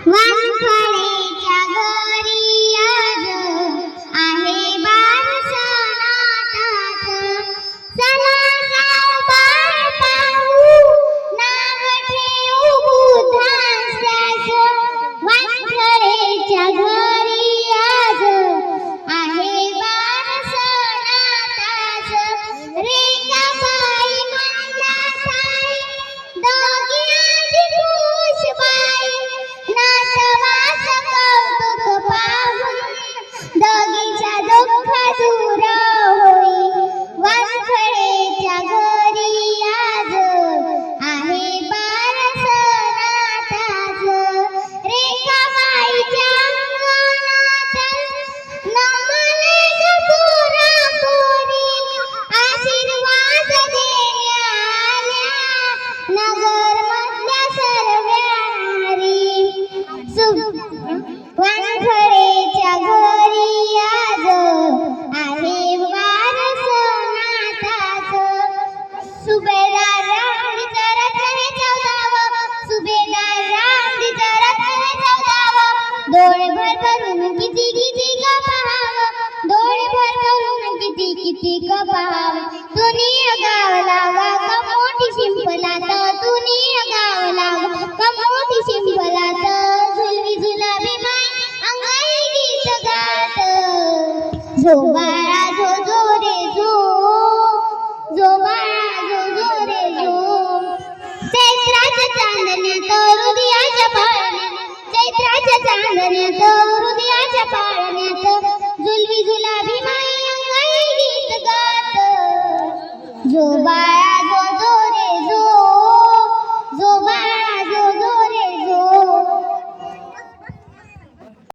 वानखळेच्या घरी आज आहे बारसनाताच. चला जाऊ बाळ पाहू, नाव ठेवू बुद्धांच्याच. वानखळेच्या घरी आज आहे बारसनाताच. रेखाबाई मंदाताई दोघी आजी खुशबाई, नातवाच कौतुक पाहून दोघीच्या दुःख दूर होई. वानखळेच्या घरी आज आहे बारसनाताच. रेखाबाईच्या अंगणात नमले ग पोरा पोरी, आशीर्वाद देण्या आल्या नगर मधल्या सर्व्या नारी. वानखळेच्या घरी आज आहे बारसनाताच. सुभेदार रामडीचं रत्न हे 14व, सुभेदार रामडीचं रत्न हे 14व. डोळेभर करून किती किती ग पाहावं, डोळेभर करून किती किती ग पाहावं. तुनी गावला ग कमोठी शिंपलात, तुनी गावला ग कमोठी शिंपलात. झुलवी झुलावी माय अंगाई गीत गात. झो बाळा झो झो रे झो, झो बाळा झो झो रे झो. चैत्राच्या चांदण्यात हृदयाच्या पाळण्यात, चैत्राच्या चांदण्यात हृदयाच्या पाळण्यात. झुलवी झुलावी माय अंगाई गीत गात. झो बाळा